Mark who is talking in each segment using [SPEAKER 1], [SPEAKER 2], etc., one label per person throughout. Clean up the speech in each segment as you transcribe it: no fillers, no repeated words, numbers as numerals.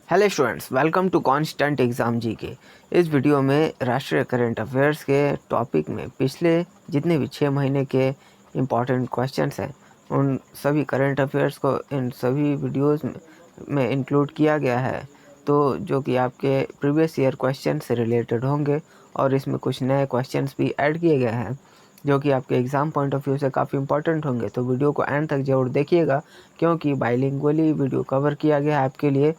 [SPEAKER 1] Hello students, welcome to constant exam GK. इस video में राष्ट्रीय करंट अफेयर्स के टॉपिक में पिछले जितने भी 6 महीने के इम्पॉर्टेंट क्वेश्चंस हैं उन सभी करंट अफेयर्स को इन सभी वीडियोस में इंक्लूड किया गया है, तो जो कि आपके प्रीवियस ईयर क्वेश्चन से रिलेटेड होंगे और इसमें कुछ नए क्वेश्चंस भी ऐड किए गए हैं जो कि आपके एग्ज़ाम पॉइंट ऑफ व्यू से काफ़ी इंपॉर्टेंट होंगे। तो वीडियो को एंड तक ज़रूर देखिएगा क्योंकि बाइलिंगुअली वीडियो कवर किया गया है आपके लिए।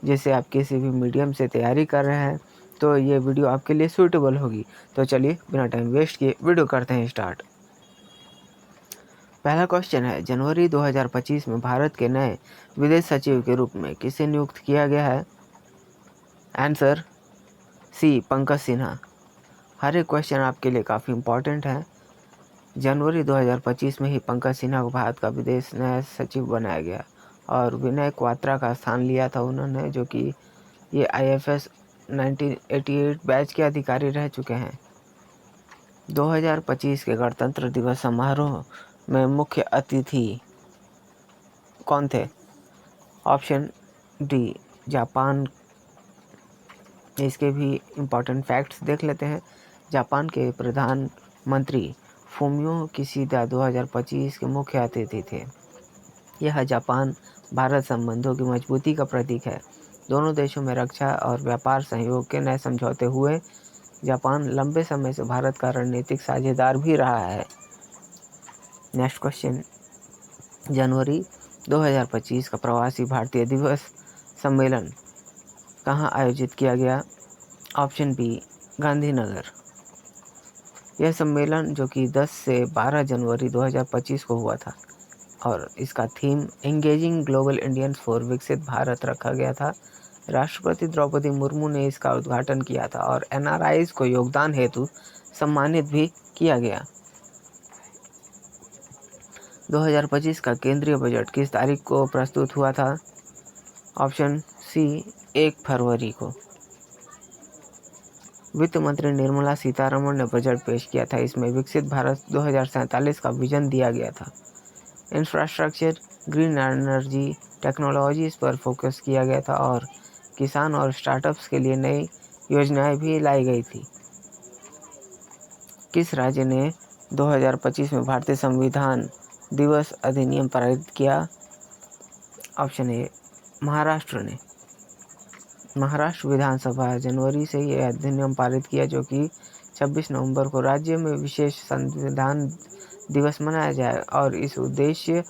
[SPEAKER 1] जैसे आप किसी भी मीडियम से तैयारी कर रहे हैं तो ये वीडियो आपके लिए सूटेबल होगी। तो चलिए बिना टाइम वेस्ट किए वीडियो करते हैं स्टार्ट। पहला क्वेश्चन है, जनवरी 2025 में भारत के नए विदेश सचिव के रूप में किसे नियुक्त किया गया है? Answer C, Pankaj Sinha. हर एक क्वेश्चन आपके लिए काफ़ी इंपॉर्टेंट है। जनवरी 2025 में ही पंकज सिन्हा को भारत का विदेश नया सचिव बनाया गया और विनय क्वात्रा का स्थान लिया था उन्होंने, जो कि ये IFS 1988 बैच के अधिकारी रह चुके हैं। 2025 के गणतंत्र दिवस समारोह में मुख्य अतिथि कौन थे? Option D, Japan. इसके भी इम्पोर्टेंट फैक्ट्स देख लेते हैं। जापान के प्रधानमंत्री फूमियो किशिदा 2025 के मुख्य अतिथि थे। यह जापान भारत संबंधों की मजबूती का प्रतीक है। दोनों देशों में रक्षा और व्यापार सहयोग के नए समझौते हुए। जापान लंबे समय से भारत का रणनीतिक साझेदार भी रहा है। नेक्स्ट क्वेश्चन, जनवरी 2025 का प्रवासी भारतीय दिवस सम्मेलन कहाँ आयोजित किया गया? Option B, Gandhinagar. यह सम्मेलन जो कि 10 से 12 जनवरी 2025 को हुआ था और इसका theme engaging global Indians for विकसित भारत रखा गया था। राष्ट्रपति द्रौपदी मुर्मू ने इसका उद्घाटन किया था और NRIs को योगदान हेतु सम्मानित भी किया गया। 2025 का केंद्रीय बजट किस तारीख को प्रस्तुत हुआ था? ऑप्शन सी, 1 फरवरी को। वित्त मंत्री निर्मला सीतारमण ने बजट पेश किया था। इसमें विकसित भारत 2047 का विजन दिया गया था। इंफ्रास्ट्रक्चर, ग्रीन एनर्जी, टेक्नोलॉजीज पर फोकस किया गया था और किसान और स्टार्टअप्स के लिए नई योजनाएं भी लाई गई थी। किस राज्य ने 2025 में भारतीय संविधान दिवस अधिनियम पारित किया? ऑप्शन ए, महाराष्ट्र ने। महाराष्ट्र विधानसभा जनवरी से ये अधिनियम पारित किया जो कि 26 नवंबर को राज्य में विशेष संविधान दिवस मनाया जाए और इस उद्देश्य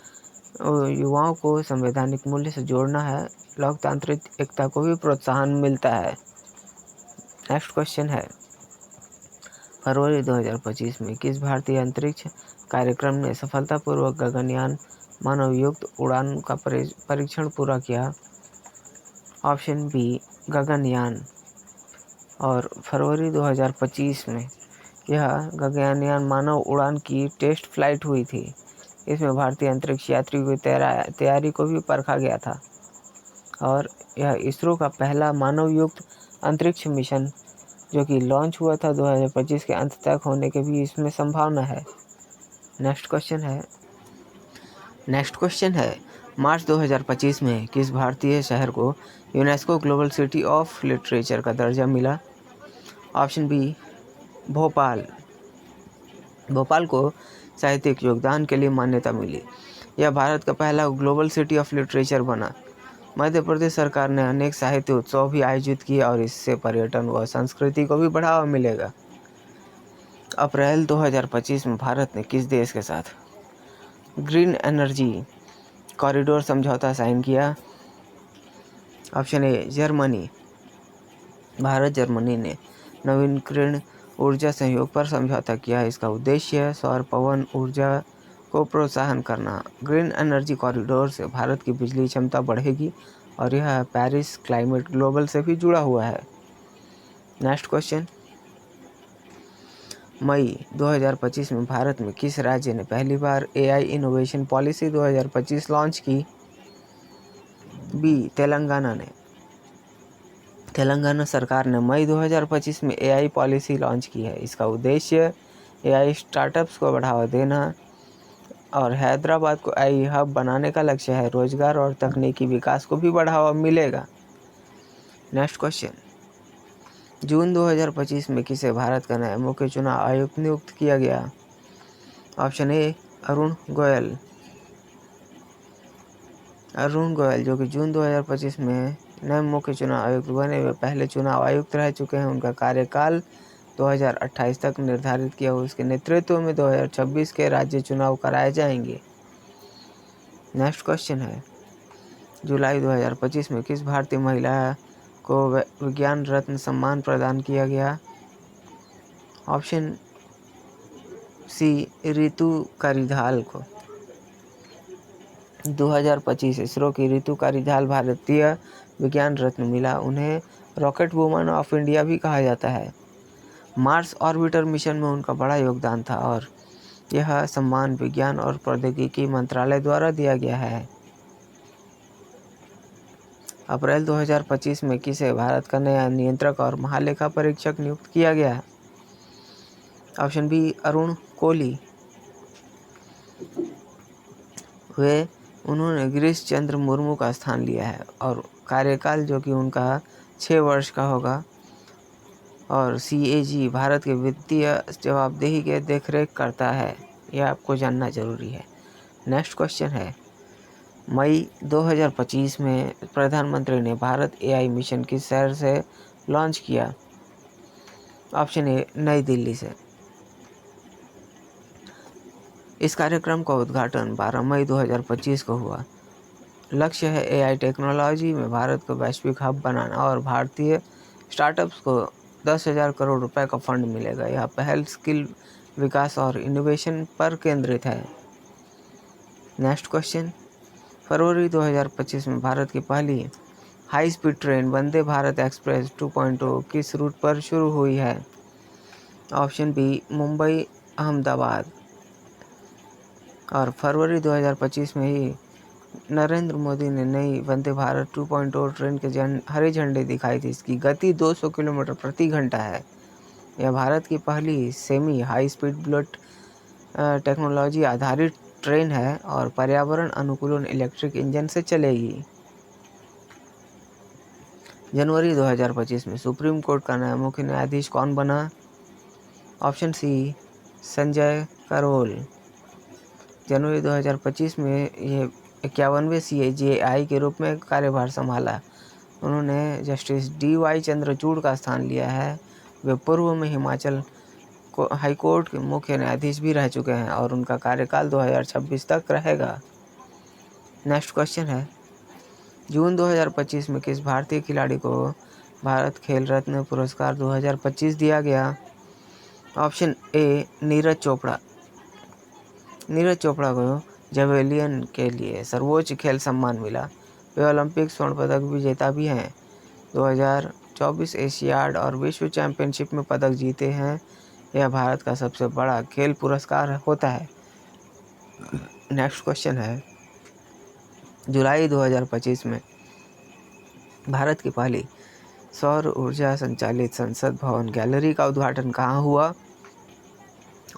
[SPEAKER 1] युवाओं को संवैधानिक मूल्य से जोड़ना है। लोकतांत्रिक एकता को भी प्रोत्साहन मिलता है। नेक्स्ट क्वेश्चन है, फरवरी 2025 में किस भारतीय अंतरिक्ष कार्यक्रम ने सफलतापूर्वक गगनयान मानवयुक्त उड़ान का परीक्षण पूरा किया? Option B, Gaganyaan. और फरवरी 2025 में यह गगनयान मानव उड़ान की टेस्ट फ्लाइट हुई थी। इसमें भारतीय अंतरिक्ष यात्रियों की तैयारी को भी परखा गया था और यह इसरो का पहला मानवयुक्त अंतरिक्ष मिशन जो कि लॉन्च हुआ था 2025 के अंत तक होने के भी इसमें संभावना है। नेक्स्ट क्वेश्चन है, मार्च 2025 में किस भारतीय शहर को UNESCO global city of literature का दर्जा मिला? Option B, Bhopal. भोपाल को साहित्यिक योगदान के लिए मान्यता मिली। यह भारत का पहला ग्लोबल सिटी ऑफ लिटरेचर बना। मध्य प्रदेश सरकार ने अनेक साहित्य उत्सव भी आयोजित किए और इससे पर्यटन व संस्कृति को भी बढ़ावा मिलेगा। अप्रैल 2025 में भारत ने किस देश के साथ ग्रीन एनर्जी कॉरिडोर समझौता साइन किया? Option A, Germany. Bharat Germany ने नवीकरणीय ऊर्जा सहयोग पर समझौता किया। इसका उद्देश्य सौर पवन ऊर्जा को प्रोत्साहन करना। ग्रीन एनर्जी कॉरिडोर से भारत की बिजली क्षमता बढ़ेगी और यह पेरिस क्लाइमेट ग्लोबल से भी जुड़ा हुआ है। नेक्स्ट क्वेश्चन, मई 2025 में भारत में किस राज्य ने पहली बार AI इनोवेशन पॉलिसी 2025 लॉन्च की? बी, तेलंगाना ने। तेलंगाना सरकार ने मई 2025 में AI पॉलिसी लॉन्च की है। इसका उद्देश्य AI स्टार्टअप्स को बढ़ावा देना और हैदराबाद को AI हब बनाने का लक्ष्य है। रोजगार और तकनीकी विकास को भी बढ़ावा मिलेगा। नेक्स्ट क्वेश्चन, जून 2025 में किसे भारत का नया मुख्य चुनाव आयुक्त नियुक्त किया गया? Option A Arun Goyal. अरुण गोयल जो कि जून 2025 में नए मुख्य चुनाव आयुक्त बने, वे पहले चुनाव आयुक्त रह चुके हैं। उनका कार्यकाल 2028 तक निर्धारित किया हुआ। उसके नेतृत्व में 2026 के राज्य चुनाव कराए जाएंगे। नेक्स्ट क्वेश्चन है, जुलाई 2025 में किस भारतीय महिला को विज्ञान रत्न सम्मान प्रदान किया गया? ऑप्शन सी रितु कारिधाल को। 2025 इसरो की रितु कारिधाल भारतीय विज्ञान रत्न मिला। उन्हें रॉकेट वुमन ऑफ इंडिया भी कहा जाता है। मार्स ऑर्बिटर मिशन में उनका बड़ा योगदान था और यह सम्मान विज्ञान और प्रौद्योगिकी मंत्रालय द्वारा दिया गया है। अप्रैल 2025 में किसे भारत का नया नियंत्रक और महालेखा परीक्षक नियुक्त किया गया? Option B Arun Kohli. उन्होंने गिरीश चंद्र मुर्मू का स्थान लिया है और कार्यकाल जो कि उनका 6 वर्ष का होगा। और CAG भारत के वित्तीय जवाबदेही के देखरेख करता है। यह आपको जानना जरूरी है। नेक्स्ट क्वेश्चन है, मई 2025 में प्रधानमंत्री ने भारत AI मिशन किस शहर से लॉन्च किया? ऑप्शन ए नई दिल्ली से। इस कार्यक्रम का उद्घाटन 12 मई 2025 को हुआ। लक्ष्य है AI टेक्नोलॉजी में भारत को वैश्विक हब बनाना और भारतीय स्टार्टअप्स को 10,000 करोड़ रुपए का फंड मिलेगा। यह पहल स्किल विकास और इनोवेशन पर केंद्रित है। नेक्स्ट क्वेश्चन, फरवरी 2025 में भारत की पहली high speed train Vande Bharat express 2.0 किस रूट पर शुरू हुई है? Option B Mumbai Ahmedabad. और फरवरी 2025 में ही नरेंद्र मोदी ने नई वंदे भारत 2.0 ट्रेन के हरी झंडी दिखाई थी। इसकी गति 200 किलोमीटर प्रति घंटा है। यह भारत की पहली semi high speed bullet technology आधारित ट्रेन है और पर्यावरण अनुकूल इलेक्ट्रिक इंजन से चलेगी। जनवरी 2025 में सुप्रीम कोर्ट का नया मुख्य न्यायाधीश कौन बना? Option C Sanjay Karol. जनवरी 2025 में ये 51वें CJI के रूप में कार्यभार संभाला। उन्होंने जस्टिस DY चंद्रचूड़ का स्थान लिया है। वे पूर्व में हिमाचल हाई कोर्ट के मुख्य न्यायाधीश भी रह चुके हैं और उनका कार्यकाल 2026 तक रहेगा। नेक्स्ट क्वेश्चन है, जून 2025 में किस भारतीय खिलाड़ी को भारत खेल रत्न पुरस्कार 2025 दिया गया? Option A Neeraj Chopra. नीरज चोपड़ा को जेवेलियन के लिए सर्वोच्च खेल सम्मान मिला। वे ओलंपिक स्वर्ण पदक विजेता भी हैं। 2024 एशियाड और विश्व चैंपियनशिप में पदक जीते हैं। यह भारत का सबसे बड़ा खेल पुरस्कार होता है। नेक्स्ट क्वेश्चन है, जुलाई 2025 में भारत की पहली सौर ऊर्जा संचालित संसद भवन गैलरी का उद्घाटन कहाँ हुआ?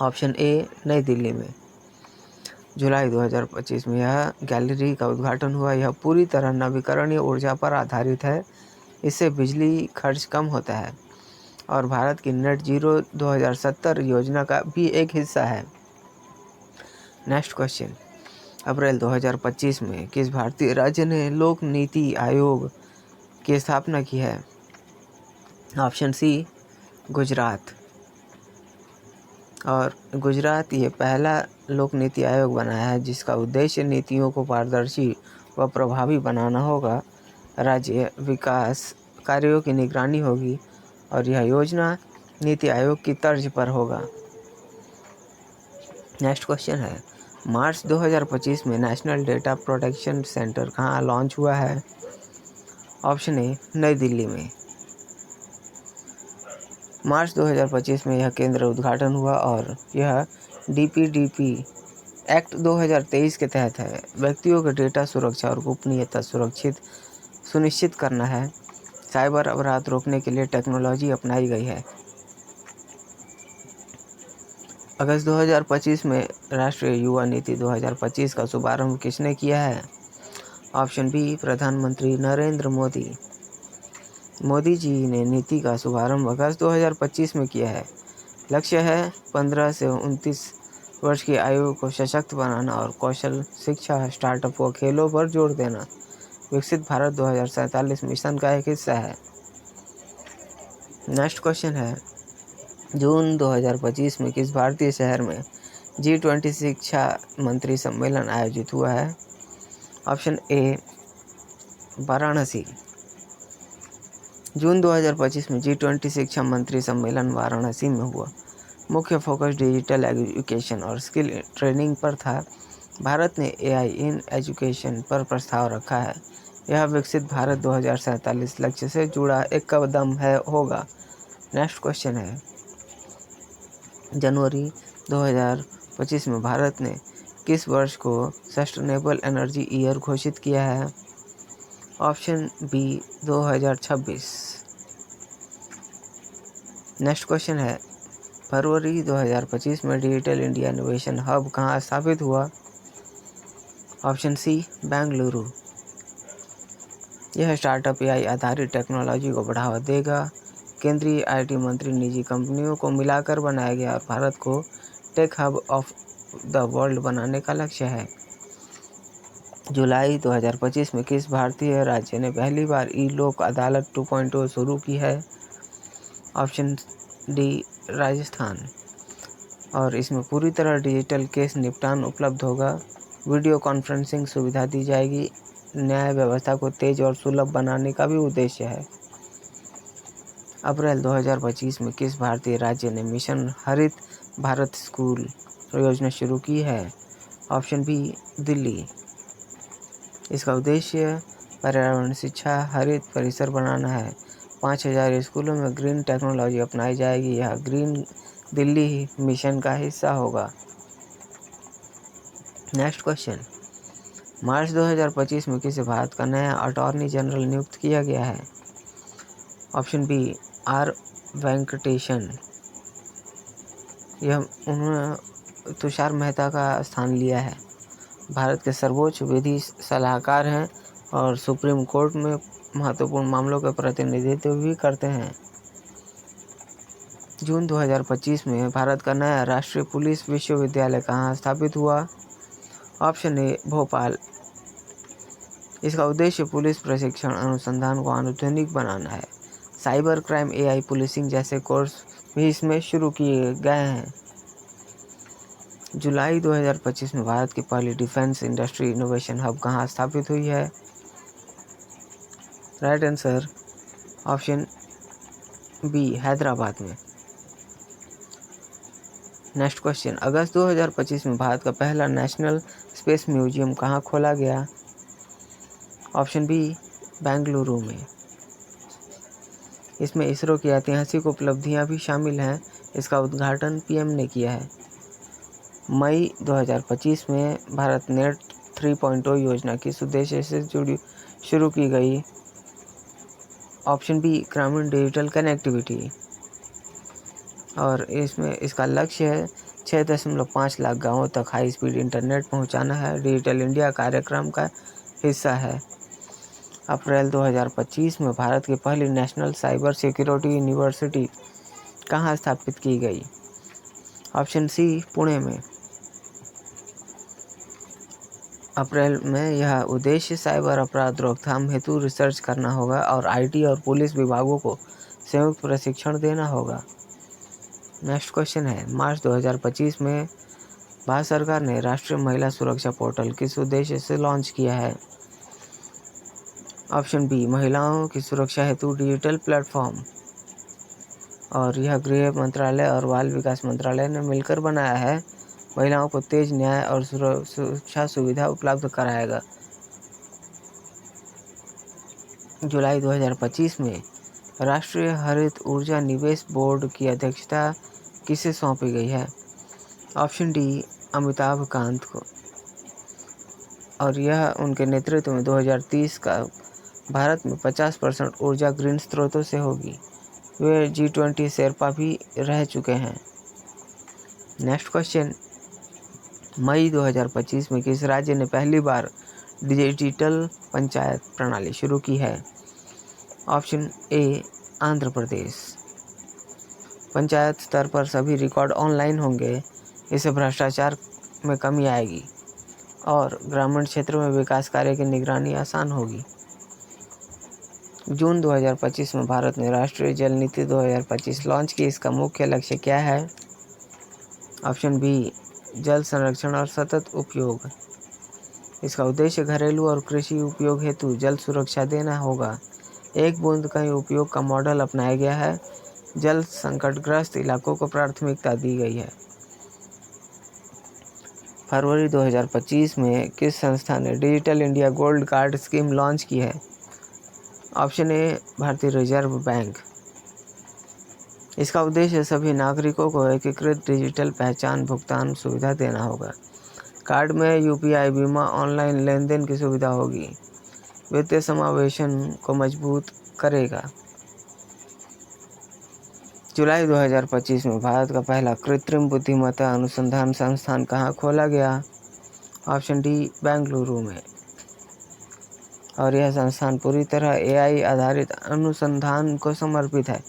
[SPEAKER 1] ऑप्शन ए नई दिल्ली में। जुलाई 2025 में यह गैलरी का उद्घाटन हुआ। यह पूरी तरह नवीकरणीय ऊर्जा पर आधारित है। इससे बिजली खर्च कम होता है और भारत की नेट जीरो 2070 योजना का भी एक हिस्सा है। नेक्स्ट क्वेश्चन, अप्रैल 2025 में किस भारतीय राज्य ने लोक नीति आयोग की स्थापना की है? Option C Gujarat. और गुजरात ये पहला लोक नीति आयोग बनाया है जिसका उद्देश्य नीतियों को पारदर्शी व प्रभावी बनाना होगा। राज्य विकास कार्यों की निगरानी होगी और यह योजना नीति आयोग की तर्ज पर होगा। नेक्स्ट क्वेश्चन है, मार्च 2025 में नेशनल डेटा प्रोटेक्शन सेंटर कहाँ लॉन्च हुआ है? ऑप्शन ए नई दिल्ली में। मार्च 2025 में यह केंद्र उद्घाटन हुआ और यह DPDP एक्ट 2023 के तहत है। व्यक्तियों के डेटा सुरक्षा और गोपनीयता सुनिश्चित करना है। साइबर अपराध रोकने के लिए टेक्नोलॉजी अपनाई गई है। अगस्त 2025 में राष्ट्रीय युवा नीति 2025 का शुभारंभ किसने किया है? ऑप्शन बी प्रधानमंत्री नरेंद्र मोदी। मोदी जी ने नीति का शुभारंभ अगस्त 2025 में किया है। लक्ष्य है 15 से 29 वर्ष की आयु को सशक्त बनाना और कौशल शिक्षा, स्टार्टअप व खेलों पर जोर देना विकसित भारत 2047 मिशन का एक हिस्सा है। नेक्स्ट क्वेश्चन है, जून 2025 में किस भारतीय शहर में G20 शिक्षा मंत्री सम्मेलन आयोजित हुआ है? Option A Varanasi. जून 2025 में G20 शिक्षा मंत्री सम्मेलन वाराणसी में हुआ। मुख्य फोकस डिजिटल एजुकेशन और स्किल ट्रेनिंग पर था। भारत ने AI इन एजुकेशन पर प्रस्ताव रखा है। यह विकसित भारत 2047 लक्ष्य से जुड़ा एक कदम होगा। नेक्स्ट क्वेश्चन है, जनवरी 2025 में भारत ने किस वर्ष को सस्टेनेबल एनर्जी ईयर घोषित किया है? Option B 2026। नेक्स्ट क्वेश्चन है, फरवरी 2025 में डिजिटल इंडिया इनोवेशन हब कहाँ स्थापित हुआ? Option C Bengaluru. यह स्टार्टअप AI आधारित टेक्नोलॉजी को बढ़ावा देगा। केंद्रीय IT मंत्री निजी कंपनियों को मिलाकर बनाया गया और भारत को tech hub of the world बनाने का लक्ष्य है। जुलाई 2025 में किस भारतीय राज्य ने पहली बार ई लोक अदालत 2.0 शुरू की है? Option D Rajasthan. और इसमें पूरी तरह डिजिटल केस निपटान उपलब्ध होगा। वीडियो कॉन्फ्रेंसिंग सुविधा दी जाएगी। न्याय व्यवस्था को तेज और सुलभ बनाने का भी उद्देश्य है। अप्रैल 2025 में किस भारतीय राज्य ने मिशन हरित भारत स्कूल योजना शुरू की है? Option B Delhi. इसका उद्देश्य पर्यावरण शिक्षा, हरित परिसर बनाना है। 5000 स्कूलों में ग्रीन टेक्नोलॉजी अपनाई जाएगी। यह ग्रीन दिल्ली मिशन का हिस्सा होगा। नेक्स्ट क्वेश्चन, मार्च 2025 में किसे भारत का नया अटॉर्नी जनरल नियुक्त किया गया है? Option B R Venkatesan. उन्होंने तुषार मेहता का स्थान लिया है। भारत के सर्वोच्च विधि सलाहकार हैं और सुप्रीम कोर्ट में महत्वपूर्ण मामलों का प्रतिनिधित्व भी करते हैं। जून 2025 में भारत का नया राष्ट्रीय पुलिस विश्वविद्यालय कहाँ स्थापित हुआ? Option A Bhopal. इसका उद्देश्य पुलिस प्रशिक्षण अनुसंधान को आधुनिक बनाना है। साइबर क्राइम, AI पुलिसिंग जैसे कोर्स भी इसमें शुरू किए गए हैं। जुलाई 2025 में भारत की पहली डिफेंस इंडस्ट्री इनोवेशन हब कहाँ स्थापित हुई है? Right answer option B Hyderabad में। नेक्स्ट क्वेश्चन, अगस्त 2025 में भारत का पहला नेशनल स्पेस म्यूजियम कहाँ खोला गया? ऑप्शन बी बेंगलुरु में। इसमें इसरो की ऐतिहासिक उपलब्धियां भी शामिल हैं। इसका उद्घाटन PM ने किया है। मई 2025 में भारत नेट 3.0 योजना किस उद्देश्य से शुरू की गई? ऑप्शन बी ग्रामीण डिजिटल कनेक्टिविटी। और इसमें इसका लक्ष्य है 6.5 लाख गाँवों तक हाई स्पीड इंटरनेट पहुंचाना है। डिजिटल इंडिया कार्यक्रम का हिस्सा है। अप्रैल 2025 में भारत की पहली नेशनल साइबर सिक्योरिटी यूनिवर्सिटी कहाँ स्थापित की गई? ऑप्शन सी पुणे में। अप्रैल में यह उद्देश्य साइबर अपराध रोकथाम हेतु रिसर्च करना होगा और IT और पुलिस विभागों को संयुक्त प्रशिक्षण देना होगा। नेक्स्ट क्वेश्चन है, मार्च 2025 में भारत सरकार ने राष्ट्रीय महिला सुरक्षा पोर्टल किस उद्देश्य से लॉन्च किया है? ऑप्शन बी महिलाओं की सुरक्षा हेतु डिजिटल प्लेटफॉर्म। और यह गृह मंत्रालय और बाल विकास मंत्रालय ने मिलकर बनाया है। महिलाओं को तेज न्याय और सुरक्षा सुविधा उपलब्ध कराएगा। जुलाई 2025 में राष्ट्रीय हरित ऊर्जा निवेश बोर्ड की अध्यक्षता किसे सौंपी गई है? ऑप्शन डी अमिताभ कांत को। और यह उनके नेतृत्व में 2030 का भारत में 50% ऊर्जा ग्रीन स्रोतों से होगी। वे G20 शेरपा भी रह चुके हैं। नेक्स्ट क्वेश्चन, मई 2025 में किस राज्य ने पहली बार डिजिटल पंचायत प्रणाली शुरू की है? Option A Andhra Pradesh. पंचायत स्तर पर सभी रिकॉर्ड ऑनलाइन होंगे, इससे भ्रष्टाचार में कमी आएगी और ग्रामीण क्षेत्रों में विकास कार्य की निगरानी आसान होगी। जून 2025 में भारत ने राष्ट्रीय जल नीति 2025 लॉन्च की। इसका मुख्य लक्ष्य क्या है? ऑप्शन बी जल संरक्षण और सतत उपयोग। इसका उद्देश्य घरेलू और कृषि उपयोग हेतु जल सुरक्षा देना होगा। एक बूंद का उपयोग का मॉडल अपनाया गया है। जल संकटग्रस्त इलाकों को प्राथमिकता दी गई है। फरवरी 2025 में किस संस्था ने digital India gold card scheme launch की है? ऑप्शन ए भारतीय रिजर्व बैंक। इसका उद्देश्य सभी नागरिकों को एकीकृत डिजिटल पहचान भुगतान सुविधा देना होगा। कार्ड में यूपीआई, बीमा, ऑनलाइन लेन देन की सुविधा होगी। वित्तीय समावेशन को मजबूत करेगा। जुलाई 2025 में भारत का पहला कृत्रिम बुद्धिमत्ता अनुसंधान संस्थान कहाँ खोला गया? ऑप्शन डी बेंगलुरु में। और यह संस्थान पूरी तरह एआई आधारित अनुसंधान को समर्पित है।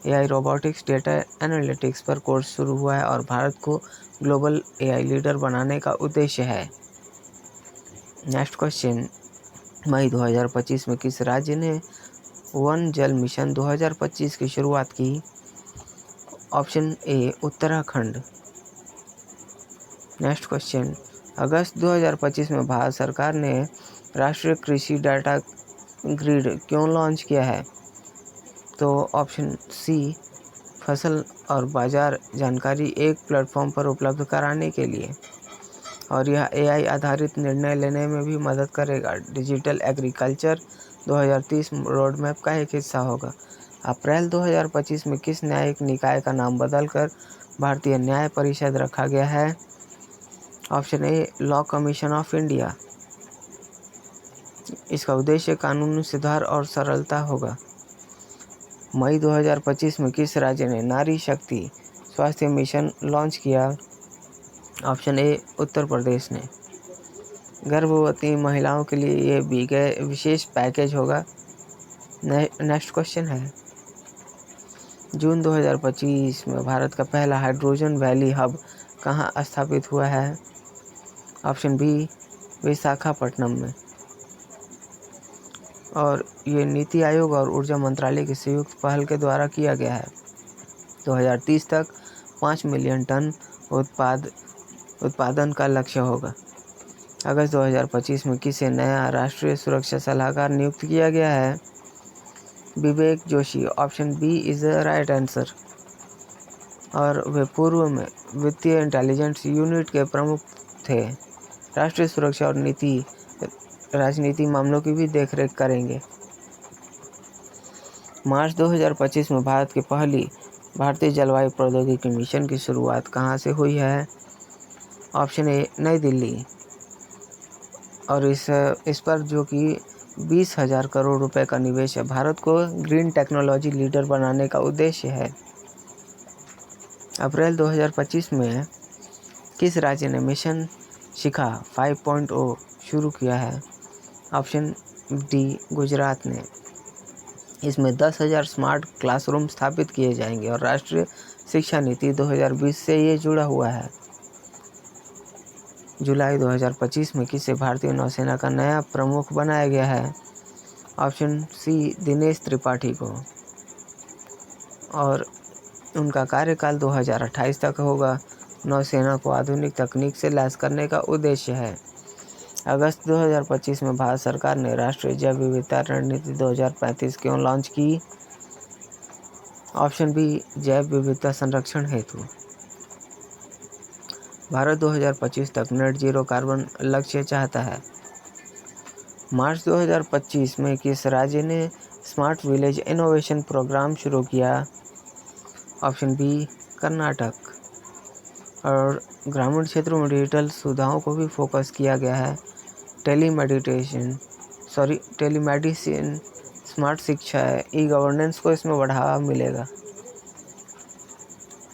[SPEAKER 1] एआई रोबोटिक्स, डेटा एनालिटिक्स पर कोर्स शुरू हुआ है और भारत को ग्लोबल एआई लीडर बनाने का उद्देश्य है। नेक्स्ट क्वेश्चन, मई 2025 में किस राज्य ने वन जल मिशन 2025 की शुरुआत की? Option A Uttarakhand. Next question, अगस्त 2025 में भारत सरकार ने राष्ट्रीय कृषि डाटा ग्रिड क्यों लॉन्च किया है? तो ऑप्शन सी फसल और बाजार जानकारी एक प्लेटफॉर्म पर उपलब्ध कराने के लिए, और यह एआई आधारित निर्णय लेने में भी मदद करेगा। डिजिटल एग्रीकल्चर 2030 रोड मैप का एक हिस्सा होगा। अप्रैल 2025 में किस न्यायिक निकाय का नाम बदलकर भारतीय न्याय परिषद रखा गया है? Option a law commission of India. इसका उद्देश्य कानूनी सुधार और सरलता होगा। मई 2025 में किस राज्य ने नारी शक्ति स्वास्थ्य मिशन लॉन्च किया? ऑप्शन ए उत्तर प्रदेश ने। गर्भवती महिलाओं के लिए ये भी विशेष पैकेज होगा। नेक्स्ट क्वेश्चन है, जून 2025 में भारत का पहला हाइड्रोजन वैली हब कहाँ स्थापित हुआ है? ऑप्शन बी विशाखापट्टनम में। और ये नीति आयोग और ऊर्जा मंत्रालय की संयुक्त पहल के द्वारा किया गया है। 2030 तक 5 मिलियन टन उत्पादन का लक्ष्य होगा। अगस्त 2025 में किसे नया राष्ट्रीय सुरक्षा सलाहकार नियुक्त किया गया है? Vivek Joshi. Option B is the right answer. और वे पूर्व में वित्तीय इंटेलिजेंस यूनिट के प्रमुख थे। राष्ट्रीय सुरक्षा और राजनीति मामलों की भी देखरेख करेंगे। मार्च 2025 में भारत की पहली भारतीय जलवायु प्रौद्योगिकी मिशन की शुरुआत कहाँ से हुई है? ऑप्शन ए नई दिल्ली। और इस पर जो कि 20,000 करोड़ रुपए का निवेश है। भारत को ग्रीन टेक्नोलॉजी लीडर बनाने का उद्देश्य है। अप्रैल 2025 में किस राज्य ने मिशन शिखा 5.0 शुरू किया है? ऑप्शन डी गुजरात ने। इसमें 10,000 स्मार्ट क्लासरूम स्थापित किए जाएंगे और राष्ट्रीय शिक्षा नीति 2020 से ये जुड़ा हुआ है। जुलाई 2025 में किसे भारतीय नौसेना का नया प्रमुख बनाया गया है? ऑप्शन सी दिनेश त्रिपाठी को। और उनका कार्यकाल 2028 तक होगा। नौसेना को आधुनिक तकनीक से लैस करने का उद्देश्य है। अगस्त 2025 में भारत सरकार ने राष्ट्रीय जैव विविधता रणनीति 2035 क्यों लॉन्च की? ऑप्शन बी जैव विविधता संरक्षण हेतु। भारत 2025 तक नेट जीरो कार्बन लक्ष्य चाहता है। मार्च 2025 में किस राज्य ने स्मार्ट विलेज इनोवेशन प्रोग्राम शुरू किया? Option B Karnataka. और ग्रामीण क्षेत्रों में डिजिटल सुविधाओं को भी फोकस किया गया है। टेलीमेडिसिन, स्मार्ट शिक्षा, ई गवर्नेंस को इसमें बढ़ावा मिलेगा।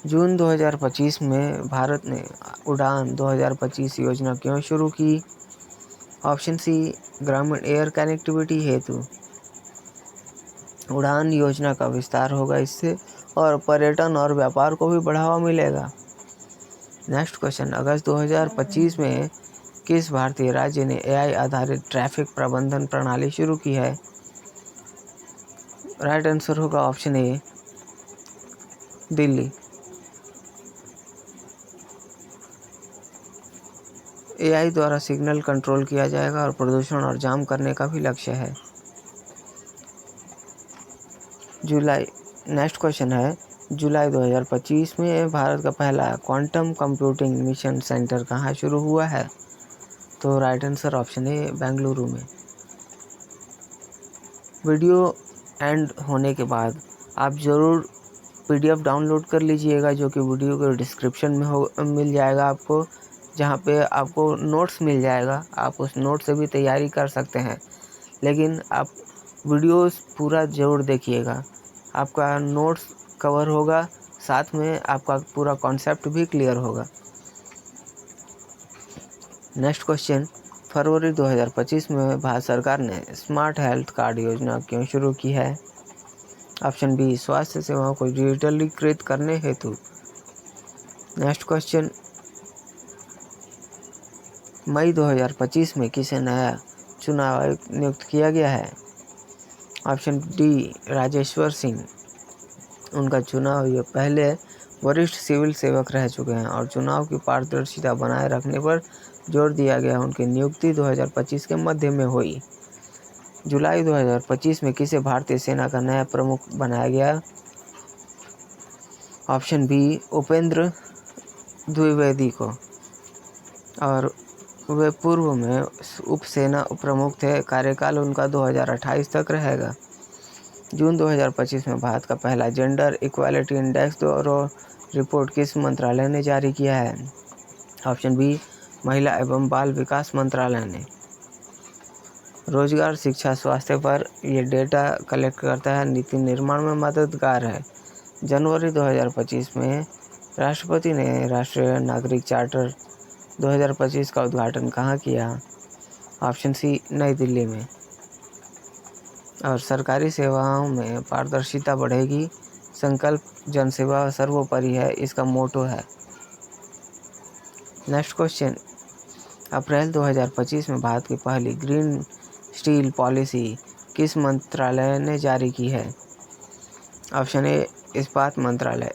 [SPEAKER 1] जून 2025 में भारत ने उड़ान 2025 योजना क्यों शुरू की? ऑप्शन सी ग्रामीण एयर कनेक्टिविटी हेतु। उड़ान योजना का विस्तार होगा इससे, और पर्यटन और व्यापार को भी बढ़ावा मिलेगा। नेक्स्ट क्वेश्चन, अगस्त 2025 में किस भारतीय राज्य ने AI आधारित ट्रैफिक प्रबंधन प्रणाली शुरू की है? राइट आंसर होगा ऑप्शन ए, दिल्ली। AI द्वारा सिग्नल कंट्रोल किया जाएगा और प्रदूषण और जाम करने का भी लक्ष्य है। नेक्स्ट क्वेश्चन है, जुलाई 2025 में भारत का पहला क्वांटम कंप्यूटिंग मिशन सेंटर कहाँ शुरू हुआ है? तो right answer option A, Bengaluru में। वीडियो एंड होने के बाद आप ज़रूर PDF डाउनलोड कर लीजिएगा, जो कि वीडियो के डिस्क्रिप्शन में मिल जाएगा आपको, जहाँ पे आपको नोट्स मिल जाएगा। आप उस नोट से भी तैयारी कर सकते हैं, लेकिन आप वीडियो पूरा ज़रूर देखिएगा। आपका नोट्स कवर होगा, साथ में आपका पूरा कॉन्सेप्ट भी क्लियर होगा। नेक्स्ट क्वेश्चन, फरवरी 2025 में भारत सरकार ने स्मार्ट हेल्थ कार्ड योजना क्यों शुरू की है? ऑप्शन बी, स्वास्थ्य सेवाओं को डिजिटलीकृत करने हेतु। नेक्स्ट क्वेश्चन, मई 2025 में किसे नया चुनाव आयुक्त नियुक्त किया गया है? Option D, Rajeshwar Singh. उनका चुनाव, ये पहले वरिष्ठ सिविल सेवक रह चुके हैं और चुनाव की पारदर्शिता बनाए रखने पर जोर दिया गया। उनकी नियुक्ति 2025 के मध्य में हुई। जुलाई 2025 में किसे भारतीय सेना का नया प्रमुख बनाया गया? ऑप्शन बी, उपेंद्र द्विवेदी को, और वे पूर्व में उप सेना प्रमुख थे। कार्यकाल उनका 2028 तक रहेगा। जून 2025 में भारत का पहला जेंडर इक्वालिटी इंडेक्स रिपोर्ट किस मंत्रालय ने जारी किया है? ऑप्शन बी, महिला एवं बाल विकास मंत्रालय ने। रोजगार, शिक्षा, स्वास्थ्य पर ये डेटा कलेक्ट करता है, नीति निर्माण में मददगार है। जनवरी 2025 में राष्ट्रपति ने राष्ट्रीय नागरिक चार्टर 2025 का उद्घाटन कहाँ किया? ऑप्शन सी, नई दिल्ली में। और सरकारी सेवाओं में पारदर्शिता बढ़ेगी, संकल्प जनसेवा सर्वोपरि है, इसका मोटो है। नेक्स्ट क्वेश्चन, अप्रैल 2025 में भारत की पहली ग्रीन स्टील पॉलिसी किस मंत्रालय ने जारी की है? ऑप्शन ए, इस्पात मंत्रालय।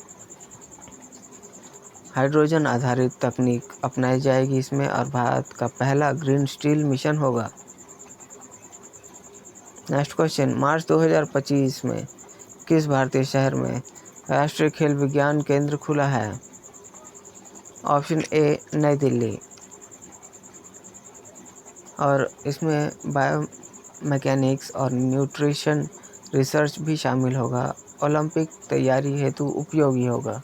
[SPEAKER 1] हाइड्रोजन आधारित तकनीक अपनाई जाएगी इसमें, और भारत का पहला ग्रीन स्टील मिशन होगा। नेक्स्ट क्वेश्चन, मार्च 2025 में किस भारतीय शहर में राष्ट्रीय खेल विज्ञान केंद्र खुला है? ऑप्शन ए, नई दिल्ली। और इसमें बायो मैकेनिक्स और न्यूट्रिशन रिसर्च भी शामिल होगा। ओलंपिक तैयारी हेतु उपयोगी होगा।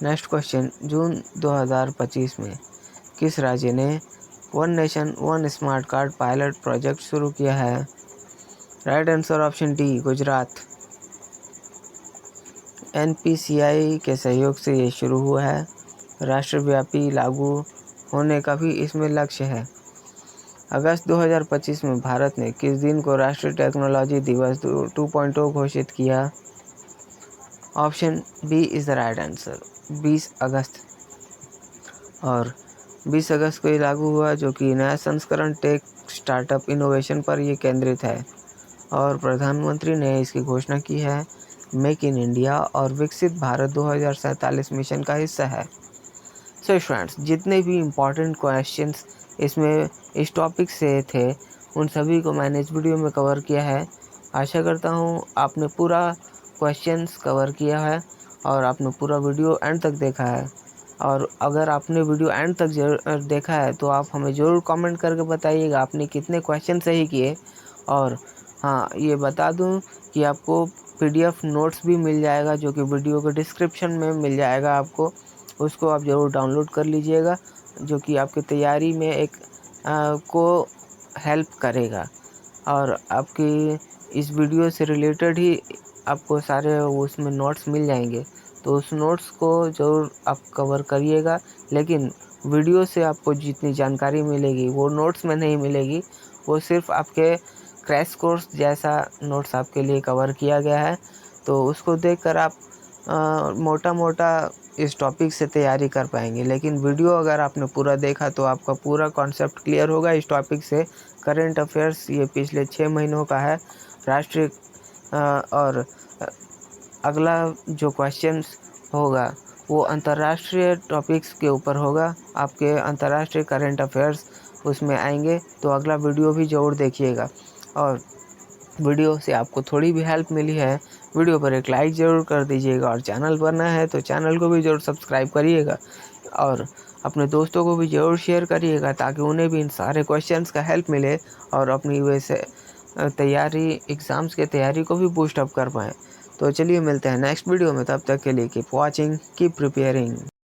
[SPEAKER 1] नेक्स्ट क्वेश्चन, जून 2025 में किस राज्य ने one nation one smart card pilot project शुरू किया है? Right answer option D, Gujarat. NPCI के सहयोग से ये शुरू हुआ है। राष्ट्रव्यापी लागू होने का भी इसमें लक्ष्य है। अगस्त 2025 में भारत ने किस दिन को राष्ट्रीय टेक्नोलॉजी दिवस 2.0 घोषित किया? Option B is the right answer, 20 अगस्त। और 20 अगस्त को ये लागू हुआ, जो कि नया संस्करण टेक स्टार्टअप इनोवेशन पर ये केंद्रित है। और प्रधानमंत्री ने इसकी घोषणा की है। मेक इन इंडिया और विकसित भारत 2047 मिशन का हिस्सा है। सो स्टूडेंट्स, जितने भी इम्पोर्टेंट क्वेश्चंस इसमें इस टॉपिक से थे, उन सभी को मैंने इस वीडियो में कवर किया है। आशा करता हूँ आपने पूरा क्वेश्चंस कवर किया है और आपने पूरा वीडियो एंड तक देखा है। और अगर आपने वीडियो एंड तक देखा है तो आप हमें ज़रूर कमेंट करके बताइएगा आपने कितने क्वेश्चन सही किए। और हाँ, ये बता दूं कि आपको PDF नोट्स भी मिल जाएगा, जो कि वीडियो के डिस्क्रिप्शन में मिल जाएगा आपको। उसको आप ज़रूर डाउनलोड कर लीजिएगा, जो कि आपकी तैयारी में एक को हेल्प करेगा। और आपकी इस वीडियो से रिलेटेड ही आपको सारे उसमें नोट्स मिल जाएंगे, तो उस नोट्स को ज़रूर आप कवर करिएगा। लेकिन वीडियो से आपको जितनी जानकारी मिलेगी वो नोट्स में नहीं मिलेगी। वो सिर्फ आपके क्रैश कोर्स जैसा नोट्स आपके लिए कवर किया गया है, तो उसको देखकर आप मोटा मोटा इस टॉपिक से तैयारी कर पाएंगे। लेकिन वीडियो अगर आपने पूरा देखा तो आपका पूरा कॉन्सेप्ट क्लियर होगा इस टॉपिक से। करंट अफेयर्स ये पिछले 6 महीनों का है राष्ट्रीय और अगला जो क्वेश्चंस होगा वो अंतर्राष्ट्रीय टॉपिक्स के ऊपर होगा। आपके अंतर्राष्ट्रीय करंट अफेयर्स उसमें आएंगे, तो अगला वीडियो भी ज़रूर देखिएगा। और वीडियो से आपको थोड़ी भी हेल्प मिली है, वीडियो पर एक लाइक ज़रूर कर दीजिएगा, और चैनल पर नया है तो चैनल को भी ज़रूर सब्सक्राइब करिएगा, और अपने दोस्तों को भी ज़रूर शेयर करिएगा ताकि उन्हें भी इन सारे क्वेश्चंस का हेल्प मिले और अपनी वैसे तैयारी एग्ज़ाम्स के तैयारी को भी बूस्ट अप कर पाएँ। तो चलिए मिलते हैं नेक्स्ट वीडियो में, तब तक के लिए कीप वॉचिंग, कीप प्रिपेयरिंग।